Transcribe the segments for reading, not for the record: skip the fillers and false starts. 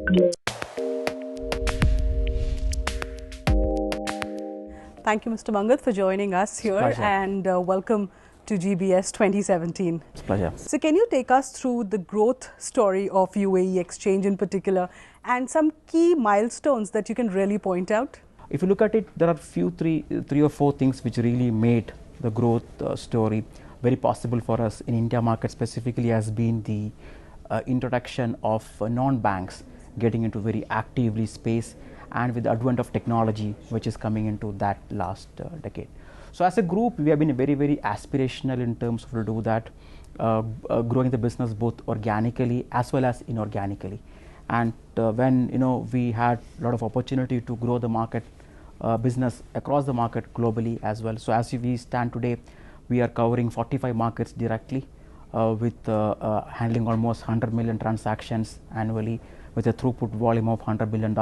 Thank you, Mr. Mangat, for joining us here, Pleasure. and welcome to GBS 2017. It's a pleasure. So can you take us through the growth story of UAE Exchange in particular and some key milestones that you can really point out? If you look at it, there are three or four things which really made the growth story very possible for us in India market specifically, has been the introduction of non-banks getting into very actively space, and with the advent of technology which is coming into that last decade. So as a group, we have been very aspirational in terms of to do that, growing the business both organically as well as inorganically. And when we had a lot of opportunity to grow the market business across the market globally as well. So as we stand today, we are covering 45 markets directly, with handling almost 100 million transactions annually with a throughput volume of $100 billion.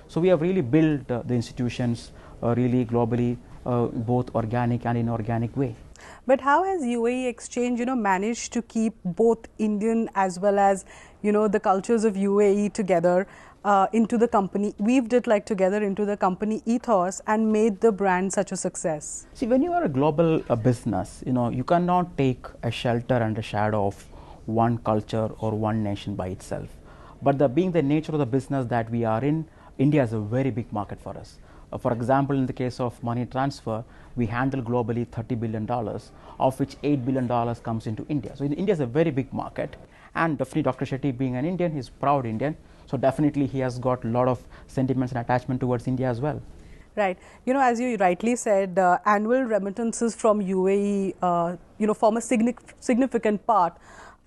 So we have really built the institutions really globally, both organic and inorganic way. But how has UAE Exchange, managed to keep both Indian as well as, the cultures of UAE together into the company, weaved it like together into the company ethos and made the brand such a success? See, when you are a global business, you cannot take a shelter and a shadow of one culture or one nation by itself. But being the nature of the business that we are in, India is a very big market for us. For example, in the case of money transfer, we handle globally $30 billion, of which $8 billion comes into India. So India is a very big market, and definitely Dr. Shetty, being an Indian, he's proud Indian. So definitely he has got a lot of sentiments and attachment towards India as well. Right. As you rightly said, annual remittances from UAE, form a significant part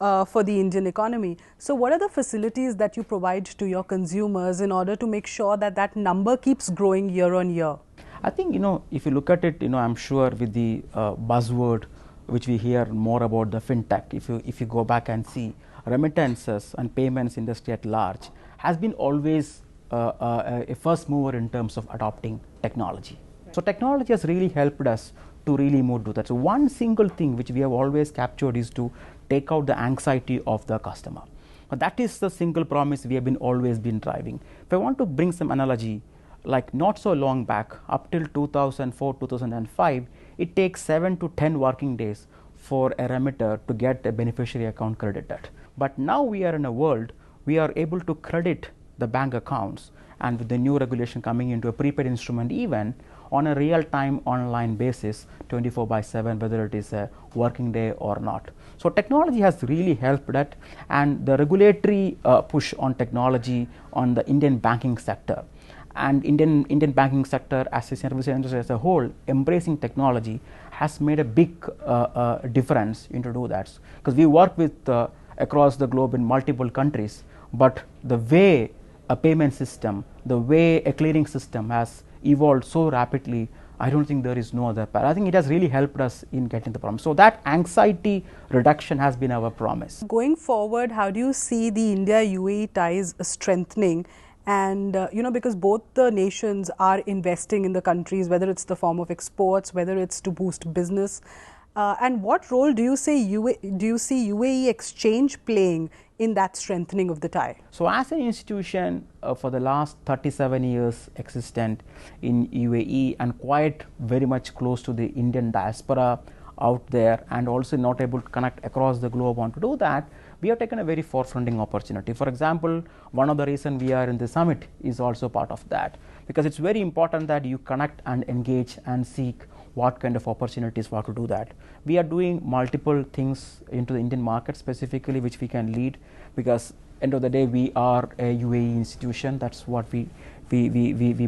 for the Indian economy. So what are the facilities that you provide to your consumers in order to make sure that that number keeps growing year on year? I think, if you look at it, I'm sure with the buzzword which we hear more about, the fintech, if you go back and see, remittances and payments industry at large has been always a first mover in terms of adopting technology. Right. So technology has really helped us to really move to that. So one single thing which we have always captured is to take out the anxiety of the customer. But that is the single promise we have always been driving. If I want to bring some analogy, like not so long back, up till 2004, 2005, it takes 7 to 10 working days for a remitter to get a beneficiary account credited. But now we are in a world, we are able to credit the bank accounts, and with the new regulation coming into a prepaid instrument, even on a real-time online basis, 24/7, whether it is a working day or not. So technology has really helped that, and the regulatory push on technology on the Indian banking sector, and Indian banking sector as a service industry as a whole embracing technology has made a big difference into do that, because we work with across the globe in multiple countries, but the way a payment system, the way a clearing system has evolved so rapidly, I don't think there is no other path. I think it has really helped us in getting the promise. So that anxiety reduction has been our promise. Going forward, how do you see the India-UAE ties strengthening? And, because both the nations are investing in the countries, whether it's the form of exports, whether it's to boost business. And what role do you see UAE Exchange playing in that strengthening of the tie? So as an institution for the last 37 years existent in UAE, and quite very much close to the Indian diaspora out there, and also not able to connect across the globe on to do that, we have taken a very forefronting opportunity. For example, one of the reasons we are in the summit is also part of that, because it's very important that you connect and engage and seek what kind of opportunities for to do that. We are doing multiple things into the Indian market specifically, which we can lead, because end of the day we are a UAE institution. That's what we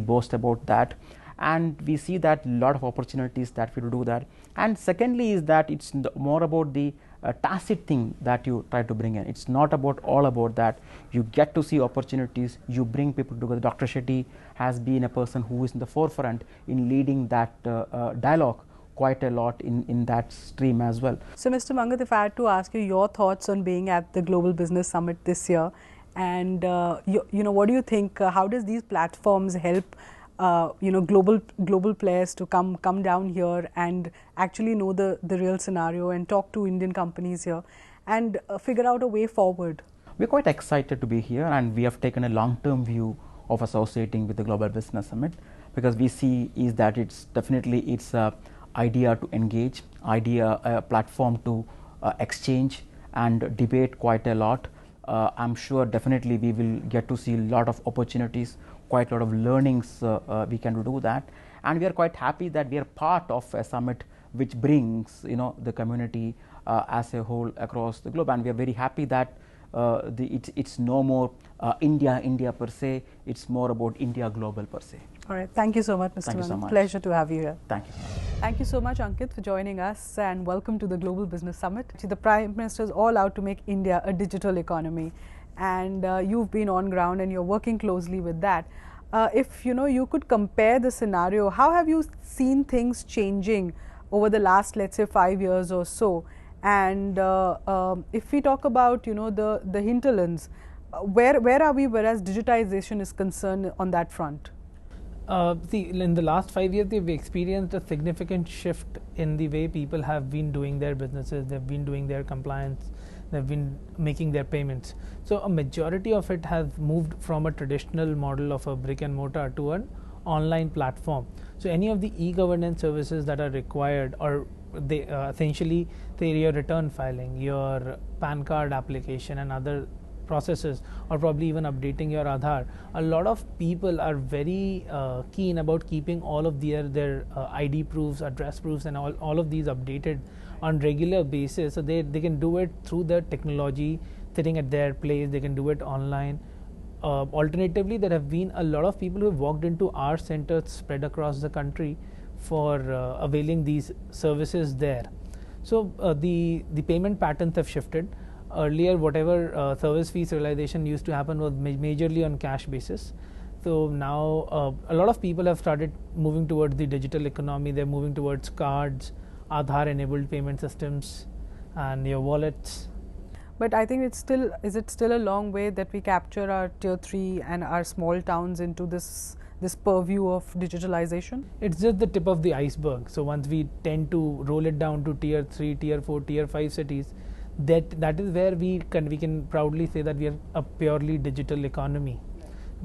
boast about that, and we see that a lot of opportunities that we do that. And secondly is that it's more about the tacit thing that you try to bring in. It's not about all about that. You get to see opportunities, you bring people together. Dr. Shetty has been a person who is in the forefront in leading that dialogue quite a lot in that stream as well. So Mr. Mangat, if I had to ask you your thoughts on being at the Global Business Summit this year, and what do you think, how does these platforms help global players to come down here and actually know the real scenario and talk to Indian companies here and figure out a way forward? We're quite excited to be here, and we have taken a long-term view of associating with the Global Business Summit, because we see is that it's a idea to engage, a platform to exchange and debate quite a lot. I'm sure definitely we will get to see a lot of opportunities, quite a lot of learnings we can do that, and we are quite happy that we are part of a summit which brings the community as a whole across the globe, and we are very happy that it's no more India per se, it's more about India global per se. All right. Thank you so much, Mr. Thank you so much. Pleasure to have you here. Thank you. Thank you so much, Ankit, for joining us, and welcome to the Global Business Summit. The Prime Minister is all out to make India a digital economy, and you've been on ground and you're working closely with that. If you could compare the scenario, how have you seen things changing over the last, let's say, 5 years or so? And if we talk about the hinterlands, where are we whereas digitization is concerned on that front? See, in the last 5 years, we've experienced a significant shift in the way people have been doing their businesses, they've been doing their compliance, they've been making their payments. So a majority of it has moved from a traditional model of a brick and mortar to an online platform. So any of the e-governance services that are required, or they essentially your return filing, your PAN card application and other processes, or probably even updating your Aadhaar, a lot of people are very keen about keeping all of their ID proofs, address proofs and all of these updated on regular basis, so they can do it through the technology sitting at their place, they can do it online. Alternatively, there have been a lot of people who have walked into our centers spread across the country for availing these services there. So the payment patterns have shifted. Earlier, whatever service fees realization used to happen was majorly on cash basis. So now a lot of people have started moving towards the digital economy. They're moving towards cards, Aadhaar enabled payment systems and your wallets. But I think is it still a long way that we capture our tier 3 and our small towns into this purview of digitalization? It's just the tip of the iceberg. So once we tend to roll it down to tier 3, tier 4, tier 5 cities, that is where we can proudly say that we are a purely digital economy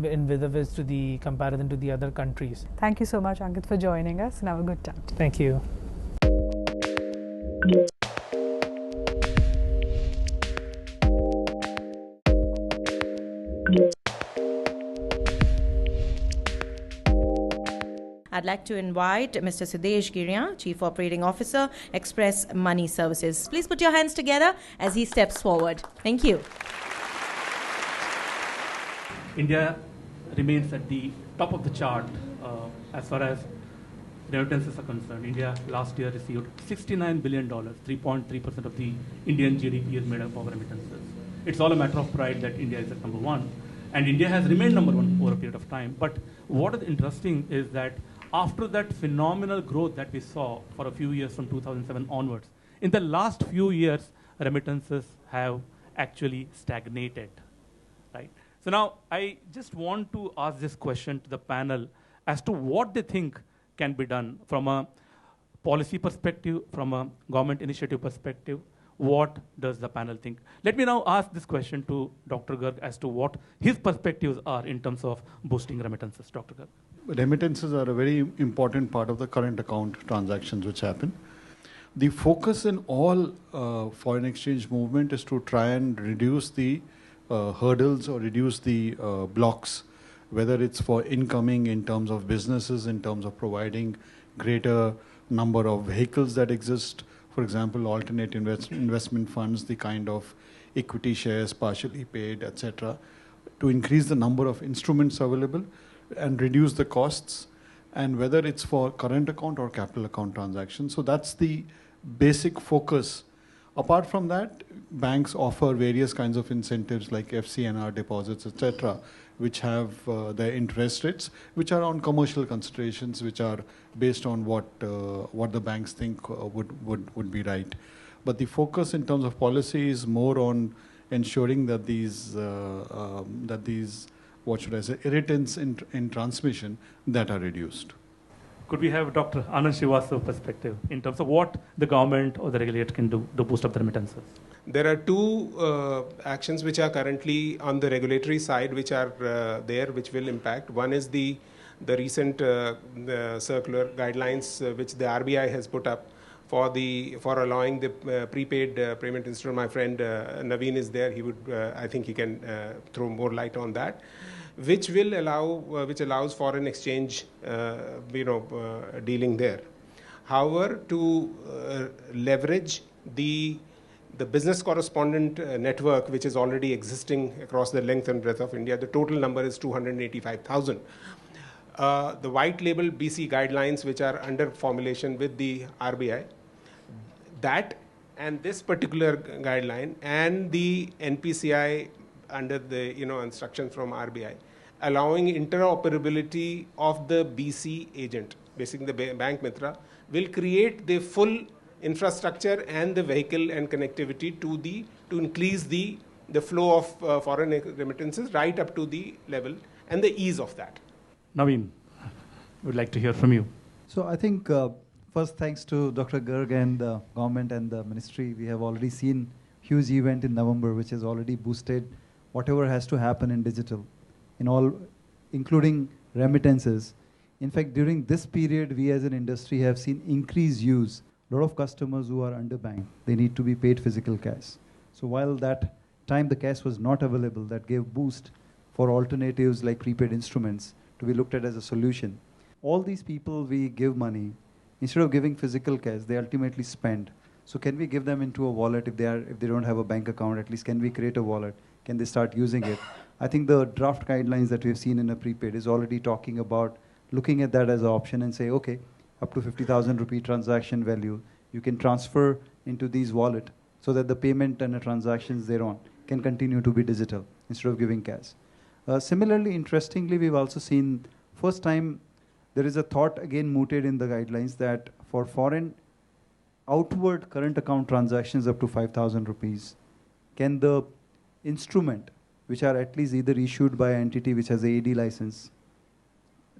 in vis-a-vis to the comparison to the other countries. Thank you so much, Ankit, for joining us, and have a good time. Thank you. I'd like to invite Mr. Sudesh Giriya, Chief Operating Officer, Express Money Services. Please put your hands together as he steps forward. Thank you. India remains at the top of the chart as far as remittances are concerned. India last year received $69 billion, 3.3% of the Indian GDP is made up of remittances. It's all a matter of pride that India is at number one, and India has remained number one over a period of time. But what is interesting is that after that phenomenal growth that we saw for a few years from 2007 onwards, in the last few years, remittances have actually stagnated, right? So now I just want to ask this question to the panel as to what they think can be done from a policy perspective, from a government initiative perspective. What does the panel think? Let me now ask this question to Dr. Garg as to what his perspectives are in terms of boosting remittances. Dr. Garg. Remittances are a very important part of the current account transactions which happen. The focus in all foreign exchange movement is to try and reduce the hurdles or reduce the blocks, whether it's for incoming in terms of businesses, in terms of providing greater number of vehicles that exist, for example, alternate investment funds, the kind of equity shares partially paid, etc., to increase the number of instruments available and reduce the costs, and whether it's for current account or capital account transactions. So that's the basic focus. Apart from that, banks offer various kinds of incentives like FCNR deposits, etc., which have their interest rates, which are on commercial considerations, which are based on what the banks think would be right. But the focus in terms of policy is more on ensuring that these what should I say, irritants in transmission that are reduced. Could we have Dr. Anand Srivastava's perspective in terms of what the government or the regulator can do to boost up the remittances? There are two actions which are currently on the regulatory side, which are there, which will impact. One is the recent the circular guidelines which the RBI has put up for allowing the prepaid payment instrument. My friend Naveen is there. He would, I think, he can throw more light on that, which will allow, which allows foreign exchange, dealing there. However, to leverage the business correspondent network, which is already existing across the length and breadth of India, the total number is 285,000. The white label BC guidelines, which are under formulation with the RBI, that and this particular guideline and the NPCI under the instructions from RBI, allowing interoperability of the BC agent, basically the bank mitra, will create the full infrastructure and the vehicle and connectivity to increase the flow of foreign remittances right up to the level and the ease of that. Naveen, would like to hear from you. So I think first, thanks to Dr. Garg and the government and the ministry, we have already seen huge event in November, which has already boosted whatever has to happen in digital, in all, including remittances. In fact, during this period, we as an industry have seen increased use. A lot of customers who are underbanked, they need to be paid physical cash. So while that time the cash was not available, that gave boost for alternatives like prepaid instruments to be looked at as a solution. All these people we give money, instead of giving physical cash, they ultimately spend. So can we give them into a wallet if they don't have a bank account? At least can we create a wallet? Can they start using it? I think the draft guidelines that we've seen in a prepaid is already talking about looking at that as an option and say, okay, up to 50,000 rupee transaction value, you can transfer into these wallet so that the payment and the transactions thereon can continue to be digital instead of giving cash. Similarly, interestingly, we've also seen first time there is a thought again mooted in the guidelines that for foreign outward current account transactions up to 5,000 rupees, can the instrument, which are at least either issued by an entity which has a AD license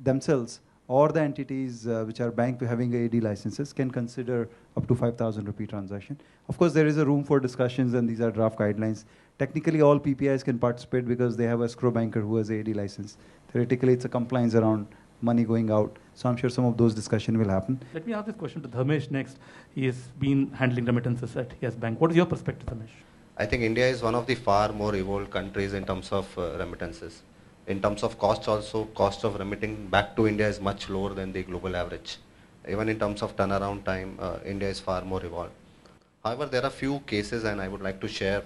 themselves, or the entities which are bank having AD licenses, can consider up to 5,000 rupee transaction. Of course, there is a room for discussions, and these are draft guidelines. Technically, all PPIs can participate because they have a escrow banker who has a AD license. Theoretically, it's a compliance around money going out. So I'm sure some of those discussion will happen. Let me ask this question to Dharmesh next. He has been handling remittances at Yes Bank. What is your perspective, Dharmesh? I think India is one of the far more evolved countries in terms of remittances. In terms of cost also, cost of remitting back to India is much lower than the global average. Even in terms of turnaround time, India is far more evolved. However, there are few cases, and I would like to share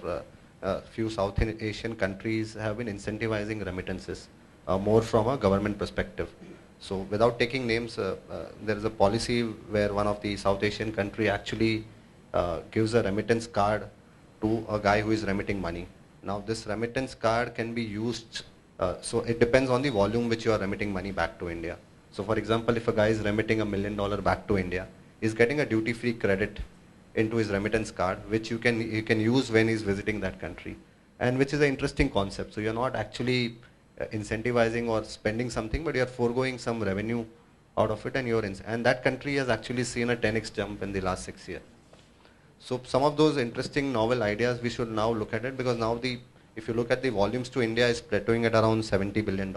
few South Asian countries have been incentivizing remittances more from a government perspective. So without taking names, there is a policy where one of the South Asian country actually gives a remittance card to a guy who is remitting money. Now this remittance card can be used, so it depends on the volume which you are remitting money back to India. So for example, if a guy is remitting $1 million back to India, he's getting a duty-free credit into his remittance card, which he can use when he's visiting that country, and which is an interesting concept. So you're not actually incentivizing or spending something, but you're foregoing some revenue out of it, and that country has actually seen a 10x jump in the last 6 years. So some of those interesting novel ideas, we should now look at it, because now if you look at the volumes to India, is plateauing at around $70 billion.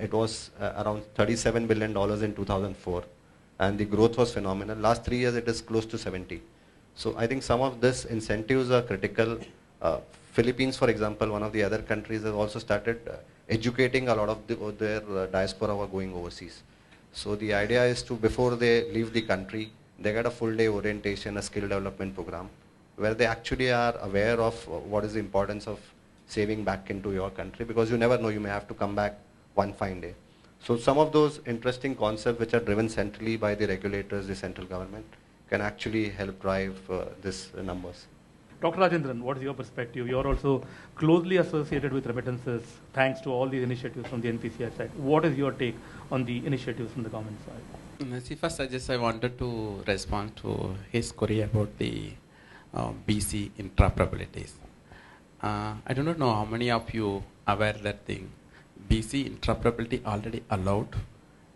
It was around $37 billion in 2004, and the growth was phenomenal. Last 3 years, it is close to 70. So I think some of these incentives are critical. Philippines, for example, one of the other countries, has also started educating a lot of their diaspora who are going overseas. So the idea is to, before they leave the country, they get a full day orientation, a skill development program, where they actually are aware of what is the importance of saving back into your country, because you never know, you may have to come back one fine day. So some of those interesting concepts which are driven centrally by the regulators, the central government, can actually help drive these numbers. Dr. Rajendran, what is your perspective? You're also closely associated with remittances thanks to all these initiatives from the NPCI side. What is your take on the initiatives from the government side? See, first I wanted to respond to his query about the BC interoperabilities. I do not know how many of you are aware that the BC interoperability already allowed,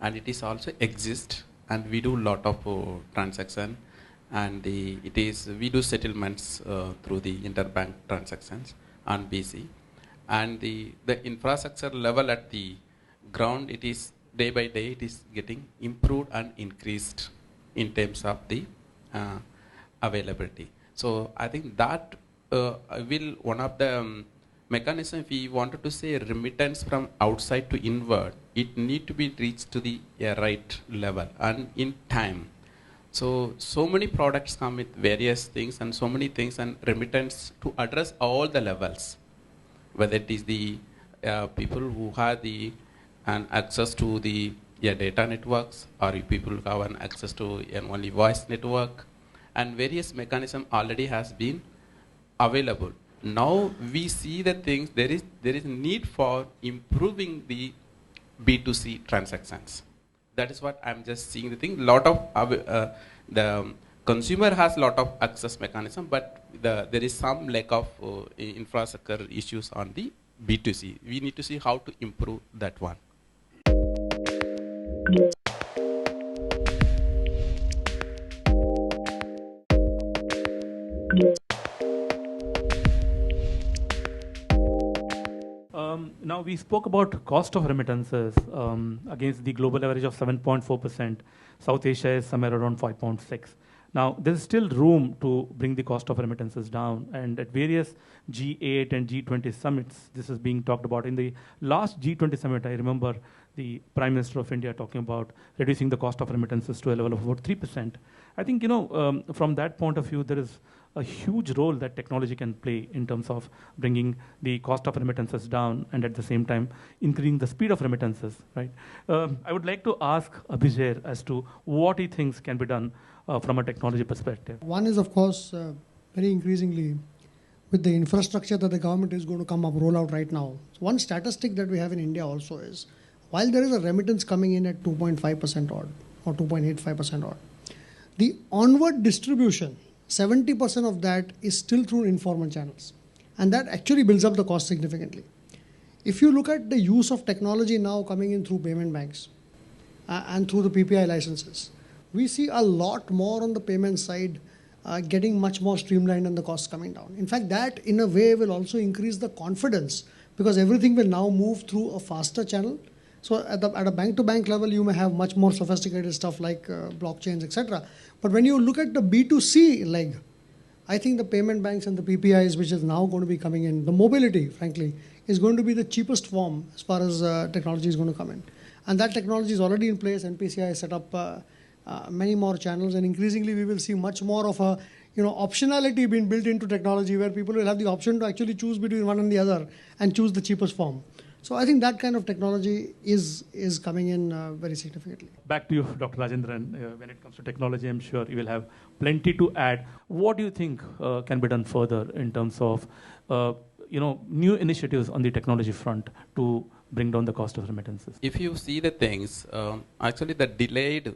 and it is also exist, and we do lot of transaction and it is we do settlements through the interbank transactions on BC, and the infrastructure level at the ground, it is day by day it is getting improved and increased in terms of the uh, availability. So I think that will one of the mechanism, if we wanted to say remittance from outside to inward, it need to be reached to the right level and in time. So many products come with various things and so many things, and remittance to address all the levels, whether it is the people who have the access to the data networks, or people who have an access to only voice network, and various mechanism already has been available. Now we see the things, there is need for improving the B2C transactions. That is what I'm just seeing the thing. Lot of the consumer has lot of access mechanism, but there is some lack of infrastructure issues on the B2C. We need to see how to improve that one. Now we spoke about cost of remittances against the global average of 7.4%. South Asia is somewhere around 5.6. Now there's still room to bring the cost of remittances down, and at various G8 and G20 summits, this is being talked about. In the last G20 summit, I remember the Prime Minister of India talking about reducing the cost of remittances to a level of about 3%. I think, from that point of view, there is a huge role that technology can play in terms of bringing the cost of remittances down and at the same time increasing the speed of remittances, right? I would like to ask Abhijay as to what he thinks can be done from a technology perspective. One is, of course, very increasingly with the infrastructure that the government is going to roll out right now. So one statistic that we have in India also is, while there is a remittance coming in at 2.5% odd or 2.85% odd, the onward distribution, 70% of that is still through informal channels. And that actually builds up the cost significantly. If you look at the use of technology now coming in through payment banks and through the PPI licenses, we see a lot more on the payment side getting much more streamlined and the costs coming down. In fact, that in a way will also increase the confidence, because everything will now move through a faster channel. So at a bank-to-bank level, you may have much more sophisticated stuff like blockchains, etc. But when you look at the B2C leg, I think the payment banks and the PPIs, which is now going to be coming in, the mobility, frankly, is going to be the cheapest form as far as technology is going to come in. And that technology is already in place. NPCI has set up many more channels, and increasingly we will see much more of a optionality being built into technology, where people will have the option to actually choose between one and the other and choose the cheapest form. So I think that kind of technology is coming in very significantly. Back to you, Dr. Rajendran. When it comes to technology, I'm sure you will have plenty to add. What do you think can be done further in terms of new initiatives on the technology front to bring down the cost of remittances? If you see the things, actually the delayed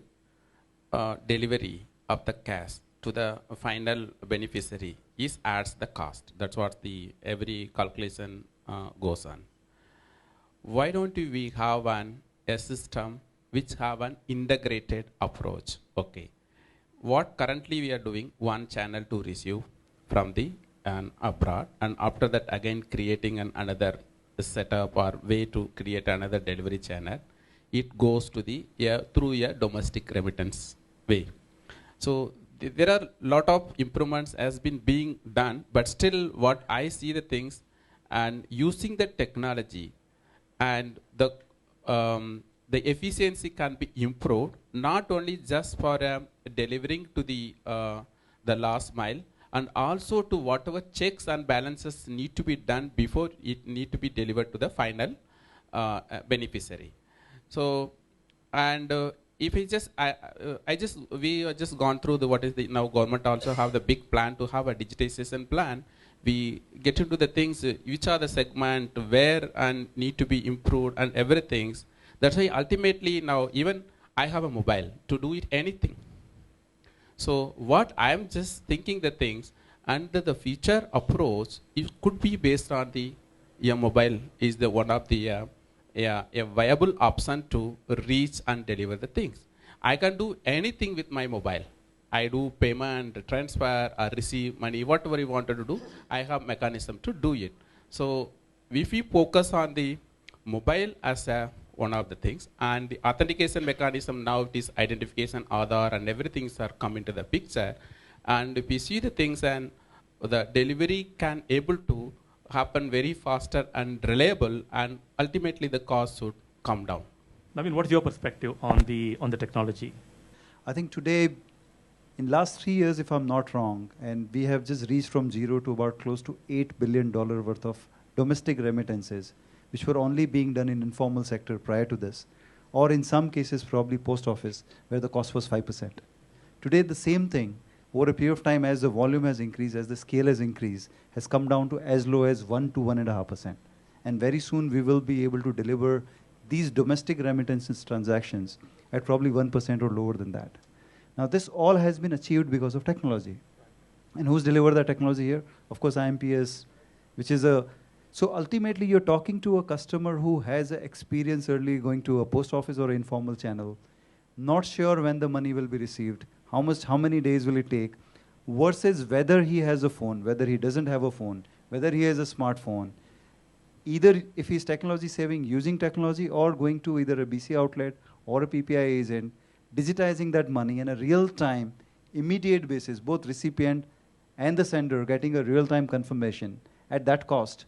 delivery of the cash to the final beneficiary adds the cost. That's what every calculation goes on. Why don't we have a system which have an integrated approach? Okay, what currently we are doing, one channel to receive from the abroad, and after that again creating another setup or way to create another delivery channel. It goes to through a domestic remittance way. So there are lot of improvements has been being done, but still what I see the things, and using the technology, and the efficiency can be improved, not only just for delivering to the last mile, and also to whatever checks and balances need to be done before it need to be delivered to the final beneficiary. So, and if we are just gone through now government also have the big plan to have a digitization plan. We get into the things which are the segment where and need to be improved and everything. That's why ultimately now even I have a mobile to do it anything. So what I am just thinking the things, and the future approach, it could be based on your mobile is the one of the a viable option to reach and deliver the things. I can do anything with my mobile. I do payment, transfer, or receive money, whatever you wanted to do, I have mechanism to do it. So if we focus on the mobile as one of the things, and the authentication mechanism now, it is identification, Aadhaar, and everything are coming to the picture. And if we see the things, and the delivery can able to happen very faster and reliable, and ultimately the cost should come down. Naveen, what's your perspective on the technology? I think today, in last 3 years, if I'm not wrong, and we have just reached from zero to about close to $8 billion worth of domestic remittances, which were only being done in informal sector prior to this, or in some cases probably post office, where the cost was 5%. Today, the same thing, over a period of time, as the volume has increased, as the scale has increased, has come down to as low as 1 to 1.5%. And very soon we will be able to deliver these domestic remittances transactions at probably 1% or lower than that. Now, this all has been achieved because of technology. And who's delivered the technology here? Of course, IMPS, which is a... So ultimately, you're talking to a customer who has experience early going to a post office or informal channel, not sure when the money will be received, how many days will it take, versus whether he has a phone, whether he doesn't have a phone, whether he has a smartphone, either if he's technology saving using technology or going to either a BC outlet or a PPI agent, digitizing that money in a real-time, immediate basis, both recipient and the sender getting a real-time confirmation at that cost.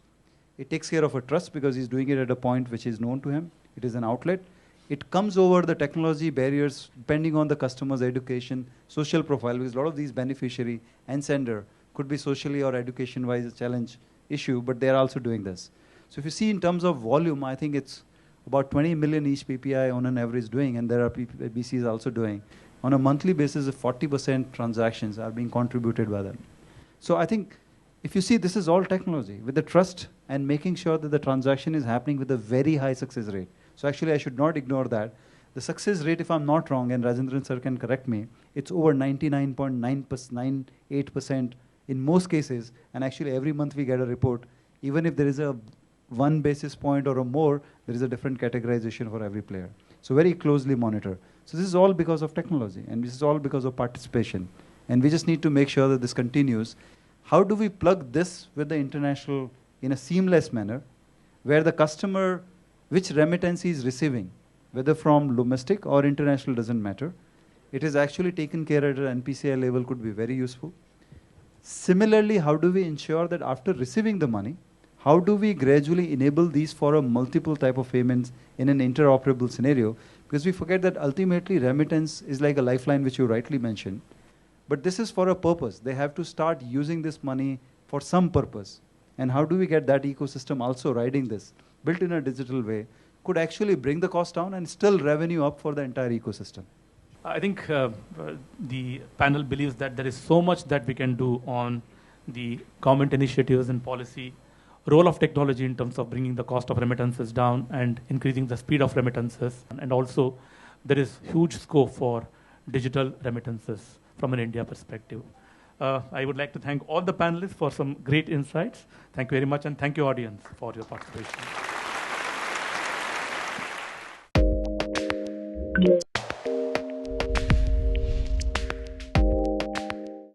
It takes care of a trust because he's doing it at a point which is known to him. It is an outlet. It comes over the technology barriers depending on the customer's education, social profile, because a lot of these beneficiary and sender could be socially or education-wise a challenge issue, but they're also doing this. So if you see in terms of volume, I think it's about 20 million each PPI on an average doing, and there are BCs also doing. On a monthly basis, 40% transactions are being contributed by them. So I think if you see, this is all technology with the trust and making sure that the transaction is happening with a very high success rate. So actually, I should not ignore that. The success rate, if I'm not wrong, and Rajendran sir can correct me, it's over 99.98% in most cases. And actually, every month we get a report. Even if there is a 1 basis point or a more, there is a different categorization for every player. So very closely monitor. So this is all because of technology, and this is all because of participation. And we just need to make sure that this continues. How do we plug this with the international in a seamless manner, where the customer, which remittance he is receiving, whether from domestic or international, doesn't matter. It is actually taken care at an NPCI level, could be very useful. Similarly, how do we ensure that after receiving the money, how do we gradually enable these for a multiple type of payments in an interoperable scenario? Because we forget that ultimately remittance is like a lifeline, which you rightly mentioned. But this is for a purpose. They have to start using this money for some purpose. And how do we get that ecosystem also riding this, built in a digital way, could actually bring the cost down and still revenue up for the entire ecosystem? I think the panel believes that there is so much that we can do on the government initiatives and policy, role of technology in terms of bringing the cost of remittances down and increasing the speed of remittances. And also, there is huge scope for digital remittances from an India perspective. I would like to thank all the panelists for some great insights. Thank you very much, and thank you, audience, for your participation.